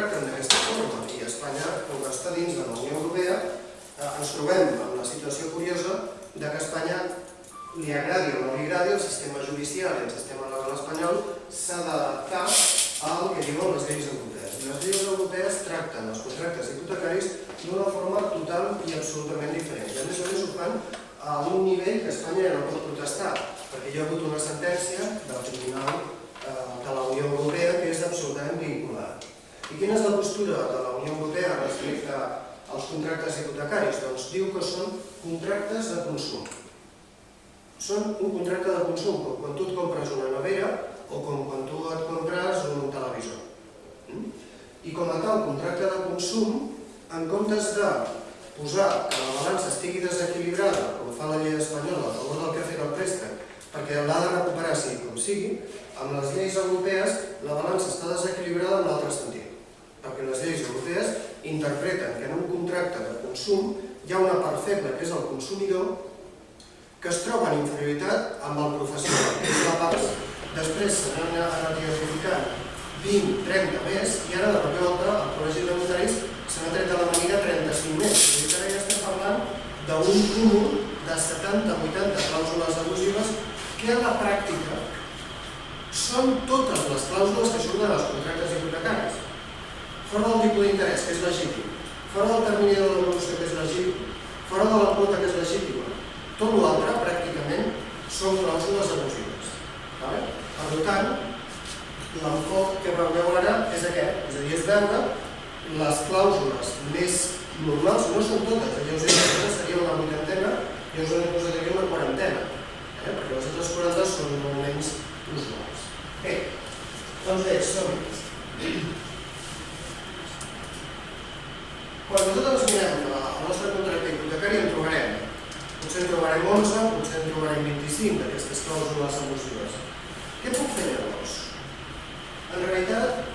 tracten d'aquesta forma i Espanya, com que està dins de la Unió Europea, ens trobem en la situació curiosa que a Espanya li agradi o no li agradi el sistema judicial i el sistema legal espanyol s'ha d'adaptar al que diuen les lleis europees. I les lleis europees tracten els contractes hipotecaris d'una forma total i absolutament diferent. I a més ho fan a un nivell que Espanya ja no pot protestar, perquè hi ha hagut una sentència del Tribunal de la Unió Europea que és absolutament vinculant. I quina és la postura de la Unió Europea respecte als contractes hipotecaris? Doncs diu que són contractes de consum. Són un contracte de consum, com quan tu et compres una nevera o com quan tu et compres un televisor. I com a tal contracte de consum, en comptes de posar que la balança estigui desequilibrada, com fa la llei espanyola a favor del que ha fet el préstec, perquè l'ha de recuperar sigui com sigui, amb les lleis europees la balança està desequilibrada en l'altre sentit, perquè les lleis europees interpreten que en un contracte de consum hi ha una part feble, que és el consumidor, que es troba en inferioritat amb el professional, que és la part. Després se n'han anat identificant 20, 30 més, i ara de cop i volta el Col·legi de Notaris se n'ha tret de la màniga 35 més. És a dir, que ara ja estem parlant d'un cúmul de 70-80 clàusules abusives que a la pràctica són totes les clàusules que surten als contractes hipotecaris. Fora del tipus d'interès, que és legítim, fora del termini de devolució, que és legítim, fora de la quota, que és legítima. Tot l'altre, pràcticament, són clàusules abusives. Per tant, l'enfoc que veureu ara és aquest, és a dir, és veure les clàusules més normals, no són totes, ja us he dit que seria una vuitantena, i us he posat aquí una quarantena, perquè les altres 40 són molt menys usuals. Bé, doncs bé, som-hi. Quan nosaltres mirem el nostre contracte hipotecari en trobarem, potser en trobarem 11, potser en trobarem 25 d'aquestes clàusules abusives. Què puc fer llavors? En realitat,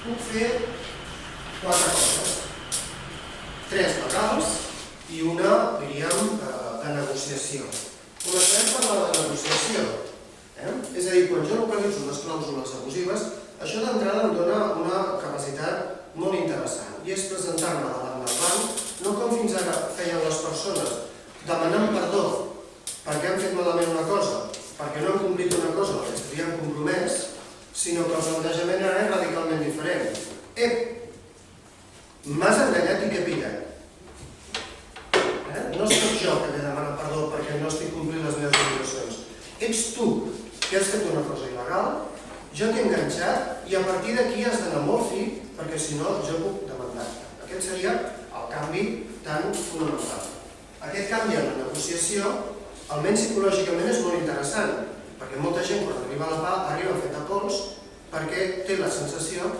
puc fer 4 coses. 3 legals i una, diríem, de negociació. Començarem per la de negociació. És a dir, quan jo localitzo unes clàusules abusives, això d'entrada em dona una capacitat molt interessant, i és presentar-me davant del banc, no com fins ara feien les persones, demanant perdó perquè han fet malament una cosa, perquè no han complit una cosa que s'havien compromès, sinó que el plantejament ara és radicalment diferent. M'has enganyat i què pillat? No soc jo que he de demanar perdó perquè no estic complint les meves obligacions. Ets tu que has fet una cosa il·legal, jo t'he enganxat i a partir d'aquí has d'anar molt fi perquè si no jo puc demandar-te. Aquest seria el canvi tan fonamental. Aquest canvi en la negociació, almenys psicològicament, és molt interessant, perquè molta gent quan arriba a la PA arriba fet a pols perquè té la sensació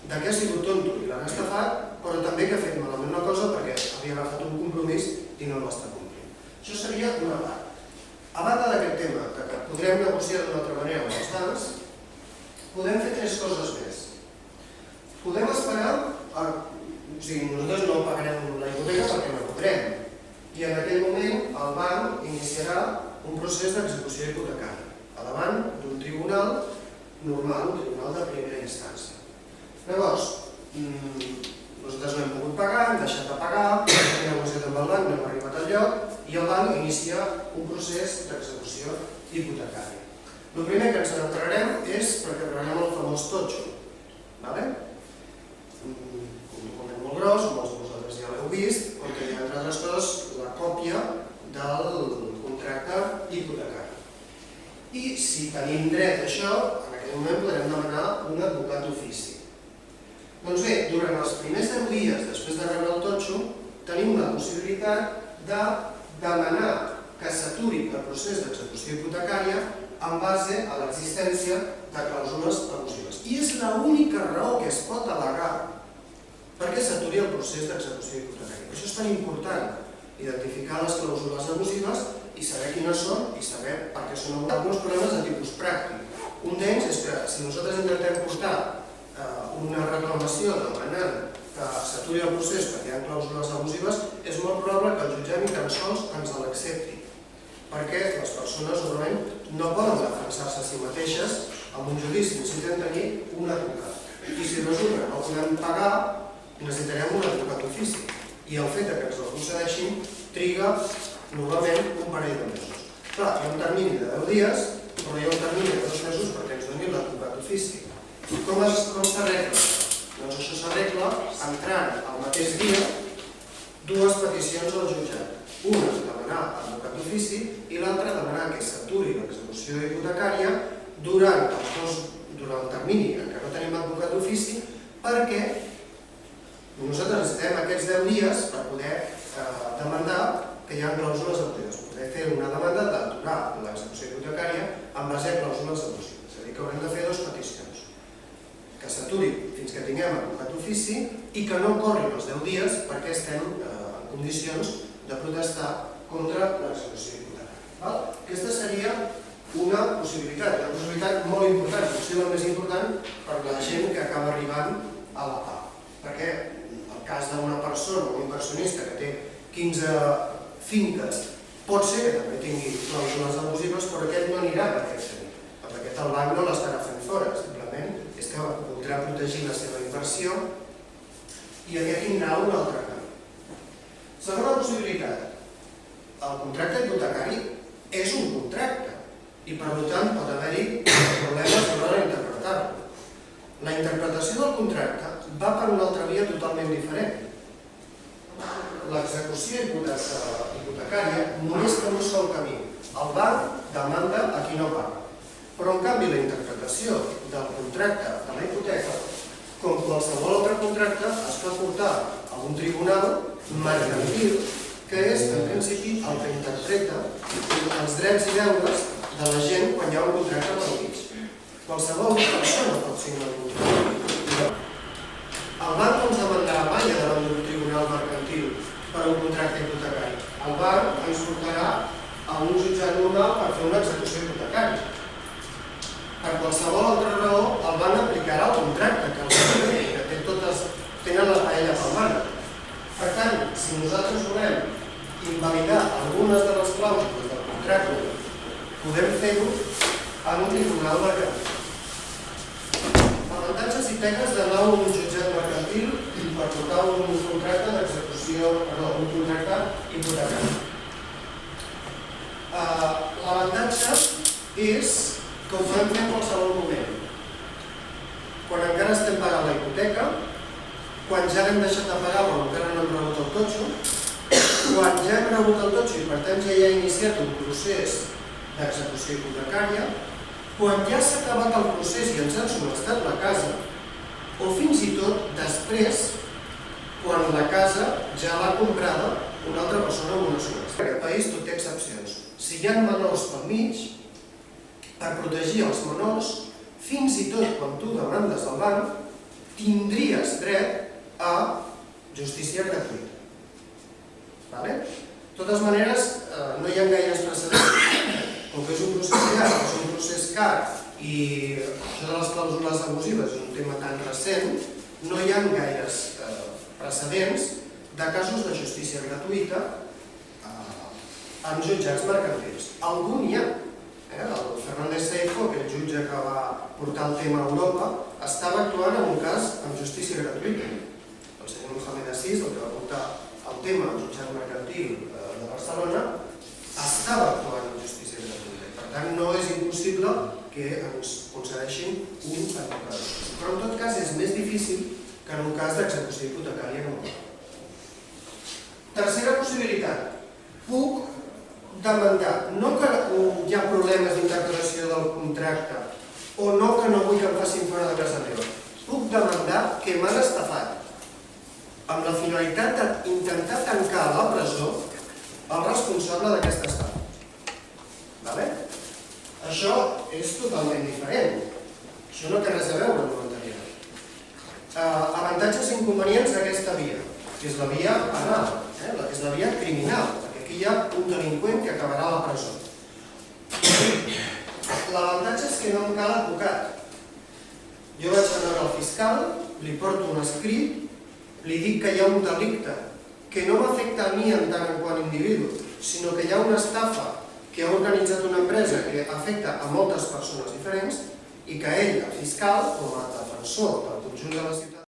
que ha sigut tonto i l'han estafat, però també que ha fet malament una cosa perquè havia agafat un compromís i no l'està complint. Això seria una part. A banda d'aquest tema, que podrem negociar d'una altra manera amb els bancs, podem fer 3 coses més. Podem esperar, o sigui, nosaltres no pagarem la hipoteca perquè no podrem, i en aquell moment el banc iniciarà un procés d'execució hipotecària a davant d'un tribunal normal, un tribunal de primera instància. Llavors, nosaltres no hem pogut pagar, hem deixat de pagar, hem negociat amb el banc, no hem arribat al lloc, i el banc inicia un procés d'execució hipotecària. El primer que ens n'entrarem és perquè prenem el famós totxo. Un document molt gros, molts de vosaltres ja l'heu vist, on hi ha, entre altres coses, la còpia del contracte hipotecari. I si tenim dret a això, en aquell moment podrem demanar un advocat d'ofici. Doncs bé, durant els primers 10 dies després de rebre el totxo, tenim la possibilitat de demanar que s'aturi el procés d'execució hipotecària en base a l'existència de clàusules abusives. I és l'única raó que es pot al·legar perquè s'aturi el procés d'execució hipotecària. Per això és tan important identificar les clàusules abusives i saber quines són i saber per què són abusives. Alguns problemes de tipus pràctic. Un d'ells és que si nosaltres intentem portar una reclamació demanant que s'aturi el procés perquè hi ha clàusules abusives, és molt probable que el jutge ni tan sols ens l'accepti, perquè les persones normalment no poden defensar-se a si mateixes en un judici, necessiten tenir un advocat. I si resulta que no podem pagar, necessitarem un advocat d'ofici. I el fet que ens el concedeixin triga normalment un parell de mesos. Clar, hi ha un termini de 10 dies, però hi ha un termini de 2 mesos perquè ens doni l'advocat d'ofici. Com s'arregla? Doncs això s'arregla entrant al mateix dia dues peticions al jutjat. Una, demanar advocat d'ofici, i l'altra, demanar que s'aturi l'execució hipotecària durant el termini en què no tenim advocat d'ofici, perquè nosaltres necessitem aquests 10 dies per poder demandar que hi ha clàusules abusives, poder fer una demanda d'aturar l'execució hipotecària en base a clàusules abusives. És a dir, que haurem de fer dues peticions. Que s'aturi fins que tinguem advocat d'ofici i que no corrin els 10 dies perquè estem en condicions de protestar contra l'execució hipotecària. Aquesta seria una possibilitat molt important, potser la més important per la gent que acaba arribant a la PA. Perquè el cas d'una persona, un inversionista que té 15 finques, pot ser que també tingui clàusules abusives, però aquest no anirà per aquest camí. Perquè aquest el banc no l'estarà fent fora, simplement és que voldrà protegir la seva inversió i aquest tindrà un altre camí. Segona possibilitat, el contracte hipotecari és un contracte i per tant pot haver-hi problemes a l'hora d'interpretar-lo. La interpretació del contracte va per una altra via totalment diferent. L'execució hipotecària només té un sol camí. El banc demanda a qui no paga. Però en canvi la interpretació del contracte de la hipoteca, com qualsevol altre contracte, es fa portar a un tribunal mercantil que és, en principi, el que interpreta els drets i deures de la gent quan hi ha un contracte pel mig. Qualsevol persona pot signar un contracte. El banc no ens demandarà mai davant d'un tribunal mercantil per un contracte hipotecari. El banc ens portarà a un jutjat normal per fer una execució hipotecària. Per qualsevol altra raó, el banc aplicarà el contracte que tenen la paella pel banc. Per tant, si nosaltres volem invalidar algunes de les clàusules del contracte, podem fer-ho en un tribunal mercantil. Avantatges i pegues d'anar a un jutjat mercantil per portar un contracte d'execució, un contracte hipotecari. L'avantatge és que ho podem fer en qualsevol moment. Quan encara estem pagant la hipoteca, quan ja hem deixat de pagar però encara no hem rebut el totxo, quan ja hem rebut el totxo i per tant ja hi ha iniciat un procés d'execució hipotecària, quan ja s'ha acabat el procés i ens han subhastat la casa, o fins i tot després, quan la casa ja l'ha comprada una altra persona amb una subhasta. En aquest país tot té excepcions. Si hi ha menors pel mig, per protegir els menors, fins i tot quan tu demandes al banc, tindries dret a justícia gratuïta. De totes maneres, no hi ha gaires precedents. Com que és un procés llarg, és un procés car i això de les clàusules abusives és un tema tan recent, no hi ha gaires precedents de casos de justícia gratuïta en jutjats mercantils. Algun hi ha. El Fernández Seijo, aquell jutge que va portar el tema a Europa, estava actuant en un cas amb justícia gratuïta. El senyor Mohamed Assis, el que va portar el tema al jutjat mercantil de Barcelona, estava actuant amb justícia gratuïta. Per tant, no és impossible que ens concedeixin un advocat. Però en tot cas és més difícil que en un cas d'execució hipotecària com aquest. Tercera possibilitat. Puc demandar, no que hi ha problemes d'interpretació del contracte o no que no vull que em facin fora de casa meva. Puc demandar que m'han estafat amb la finalitat d'intentar tancar a la presó el responsable d'aquesta estafa. Això és totalment diferent. Això no té res a veure amb l'anterior. Avantatges i inconvenients d'aquesta via, que és la via penal, que és la via criminal, perquè aquí hi ha un delinqüent que acabarà a la presó. L'avantatge és que no em cal advocat. Jo vaig a veure el fiscal, li porto un escrit, li dic que hi ha un delicte que no m'afecta a mi en tant en quant individu, sinó que hi ha una estafa que ha organitzat una empresa que afecta a moltes persones diferents i que ell, el fiscal, com a defensor del conjunt de la ciutat,